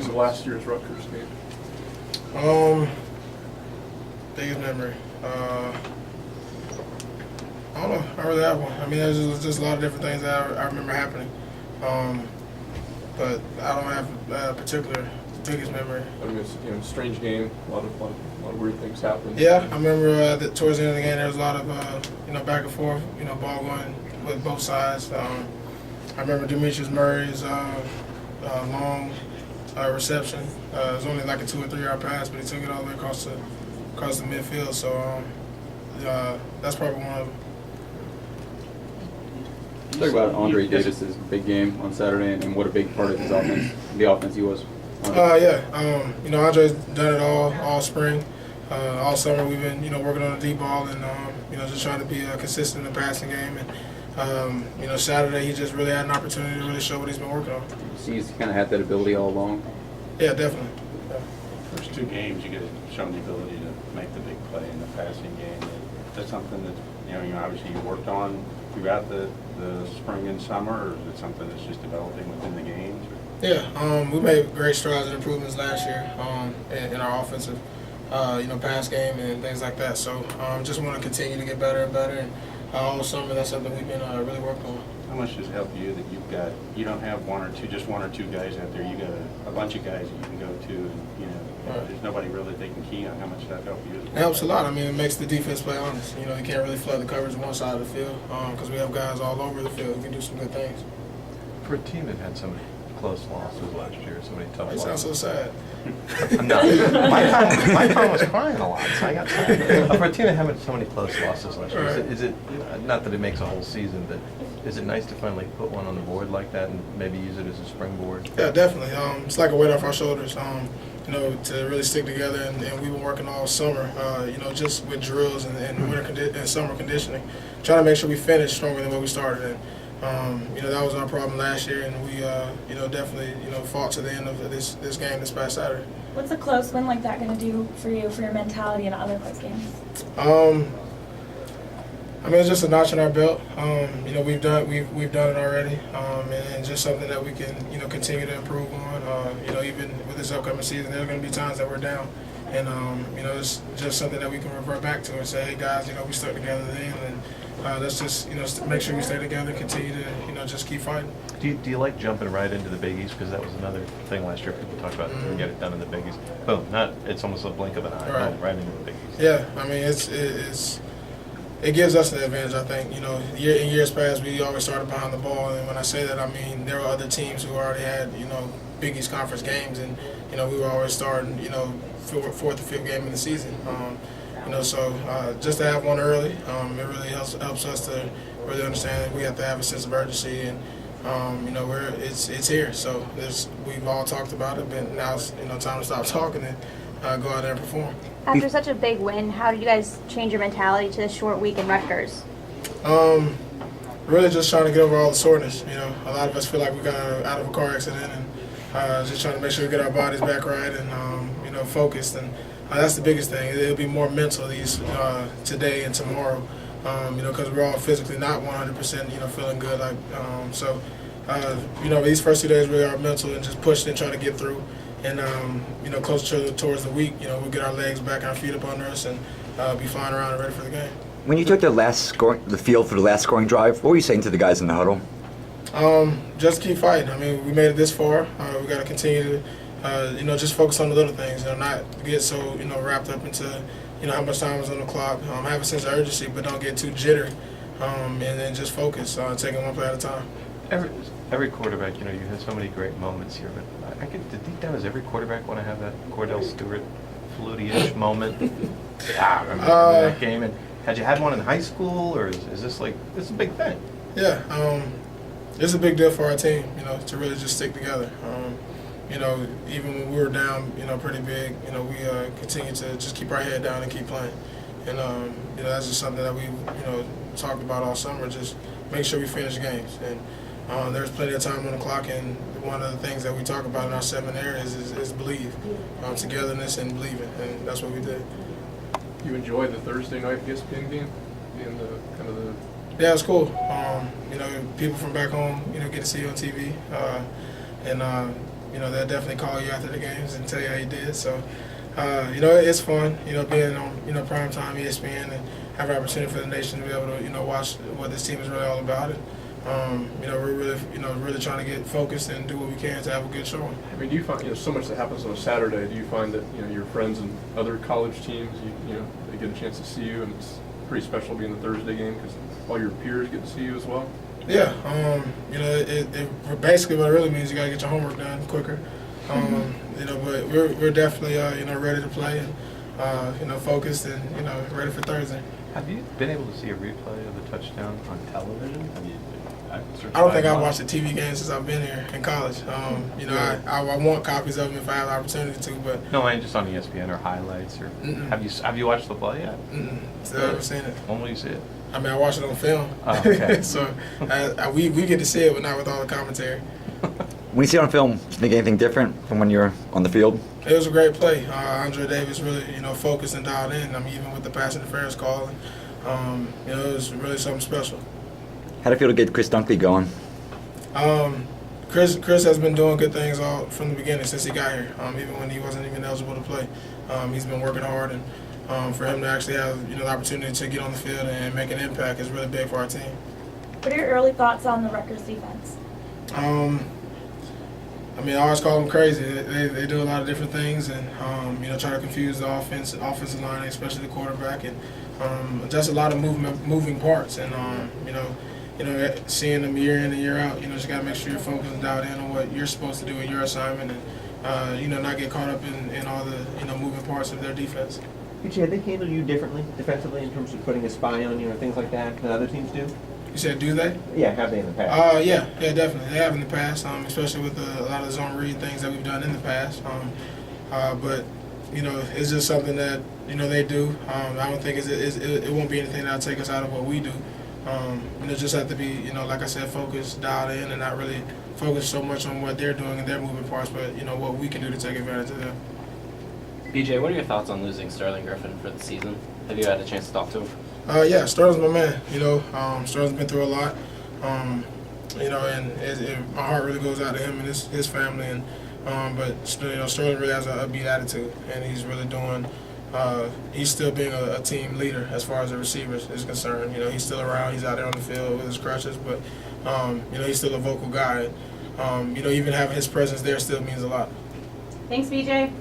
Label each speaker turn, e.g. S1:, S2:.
S1: of last year's Rutgers game?
S2: Biggest memory. I don't know. I really have one. I mean, there's just a lot of different things that I remember happening. But I don't have a particular biggest memory.
S1: I mean, it's strange game. A lot of weird things happen.
S2: Yeah, I remember that towards the end of the game, there was a lot of back and forth. Ball going with both sides. I remember Demetrius Murray's long reception. It was only like a 2 or 3 yard pass, but he took it all the way across the midfield. So that's probably one of them.
S3: Talk about Andre Davis's big game on Saturday and what a big part of his offense, the offense he was.
S2: Andre's done it all spring, all summer. We've been working on the deep ball and just trying to be consistent in the passing game. And Saturday he just really had an opportunity to really show what he's been working on.
S3: So he's kind of had that ability all along.
S2: Yeah, definitely. Yeah.
S4: First 2 games, you get shown the ability to make the big play in the passing game. That's something that obviously you worked on throughout the spring and summer, or is it something that's just developing within the games?
S2: Yeah, we made great strides and improvements last year in our offensive, pass game and things like that. So just want to continue to get better and better. And all summer, that's something we've been really working on.
S4: How much does it help you that you don't have one or two guys out there? You got a bunch of guys that you can go to, and there's nobody really they can key on. How much does that help you?
S2: It helps a lot. I mean, it makes the defense play honest. You can't really flood the coverage on one side of the field because we have guys all over the field who can do some good things.
S5: For a team that had so many close losses last year, so many tough
S2: It
S5: losses.
S2: sounds so sad.
S5: No, my phone was crying a lot, so I got sad. For a team that had so many close losses last year, is it not that it makes a whole season, but is it nice to finally put one on the board like that and maybe use it as a springboard?
S2: Yeah, definitely. It's like a weight off our shoulders. To really stick together, and we've been working all summer. Just with drills and winter and summer conditioning, trying to make sure we finish stronger than what we started. And that was our problem last year, and we definitely fought to the end of this game this past Saturday.
S6: What's a close win like that going to do for you, for your mentality in other close games?
S2: It's just a notch in our belt. We've done it already, and just something that we can continue to improve on. Even with this upcoming season, there's going to be times that we're down, and it's just something that we can revert back to and say, hey guys, we stuck together then, and let's just make sure we stay together, continue to just keep fighting.
S5: Do you like jumping right into the Big East? Because that was another thing last year. People talked about get it done in the Big East. Boom! It's almost a blink of an eye. Right into the Big East.
S2: Yeah, it gives us the advantage, I think. In years past, we always started behind the ball, and when I say that, I mean there were other teams who already had, Big East Conference games, and we were always starting, 4th or 5th game of the season. So just to have one early, it really helps us to really understand that we have to have a sense of urgency, and it's here. So we've all talked about it, but now it's time to stop talking and go out there and perform.
S7: After such a big win, how did you guys change your mentality to the short week in Rutgers?
S2: Really just trying to get over all the soreness. A lot of us feel like we got out of a car accident, and just trying to make sure we get our bodies back right and focused. And that's the biggest thing. It'll be more mental today and tomorrow, because we're all physically not 100%, feeling good. These first 2 days really are mental and just pushing and trying to get through. And closer towards the week, we'll get our legs back, our feet up under us, and be flying around and ready for the game.
S8: When you took the field for the last scoring drive, what were you saying to the guys in the huddle?
S2: Just keep fighting. I mean, we made it this far. We got to continue to, just focus on the little things. Not get so wrapped up into how much time is on the clock. Have a sense of urgency, but don't get too jittery. And then just focus, taking one play at a time.
S5: Every quarterback, you had so many great moments here, but deep down, does every quarterback want to have that Cordell Stewart Flutie-ish moment? I remember that game. And had you had one in high school, or is this it's a big thing?
S2: Yeah, it's a big deal for our team, to really just stick together. Even when we were down, pretty big, we continue to just keep our head down and keep playing. And, that's just something that we, talked about all summer, just make sure we finish games. And there's plenty of time on the clock, and one of the things that we talk about in our 7 areas is believe, togetherness and believing, and that's what we did.
S1: You enjoyed the Thursday night ESPN game, being
S2: Yeah, it's cool. People from back home, get to see you on TV, and you know, they'll definitely call you after the games and tell you how you did. So, you know, it's fun, you know, being on, you know, primetime ESPN and have an opportunity for the nation to be able to, you know, watch what this team is really all about. And, you know, we're really, you know, really trying to get focused and do what we can to have a good showing.
S1: I mean, do you find, you know, so much that happens on a Saturday, do you find that, you know, your friends and other college teams, you know, they get a chance to see you, and it's pretty special being the Thursday game because all your peers get to see you as well?
S2: Yeah, you know, it basically what it really means, you got to get your homework done quicker. You know, but we're definitely, you know, ready to play and, you know, focused and, you know, ready for Thursday.
S5: Have you been able to see a replay of the touchdown on television?
S2: I don't think I've watched a TV game since I've been here in college. You know, I want copies of them if I have the opportunity to, but
S5: No, I mean just on ESPN or highlights or have you watched the play yet?
S2: still haven't seen it.
S5: When will you see it?
S2: I mean, I watched it on film,
S5: Oh, okay.
S2: so we get to see it, but not with all the commentary.
S8: When you see it on film, do you think anything different from when you're on the field?
S2: It was a great play. Andre Davis really, you know, focused and dialed in. I mean, even with the pass interference call, and, you know, it was really something special.
S8: How'd it feel to get Chris Dunkley going?
S2: Chris has been doing good things all from the beginning since he got here. Even when he wasn't even eligible to play, he's been working hard, and for him to actually have, you know, the opportunity to get on the field and make an impact is really big for our team.
S6: What are your early thoughts on the Rutgers defense?
S2: I mean, I always call them crazy. They do a lot of different things, and you know, try to confuse the offensive line, especially the quarterback, and just a lot of moving parts. And you know, seeing them year in and year out, you know, just gotta make sure you're focused and dialed in on what you're supposed to do in your assignment, and you know, not get caught up in all the, you know, moving parts of their defense.
S9: BJ, they handle you differently defensively in terms of putting a spy on you or things like that than other teams do?
S2: You said, do they?
S9: Yeah, have they in the past?
S2: Yeah, definitely. They have in the past, especially with a lot of the zone read things that we've done in the past. But you know, it's just something that, you know, they do. I don't think it won't be anything that'll take us out of what we do. You know, just have to be, you know, like I said, focused, dialed in, and not really focus so much on what they're doing and their moving parts, but you know, what we can do to take advantage of them.
S10: BJ, what are your thoughts on losing Sterling Griffin for the season? Have you had a chance to talk to him?
S2: Yeah, Sterling's my man. You know, Sterling's been through a lot. You know, and my heart really goes out to him and his family. And but you know, Sterling really has a upbeat attitude, and he's really doing. He's still being a team leader as far as the receivers is concerned. You know, he's still around. He's out there on the field with his crutches, but you know, he's still a vocal guy. You know, even having his presence there still means a lot.
S7: Thanks, BJ.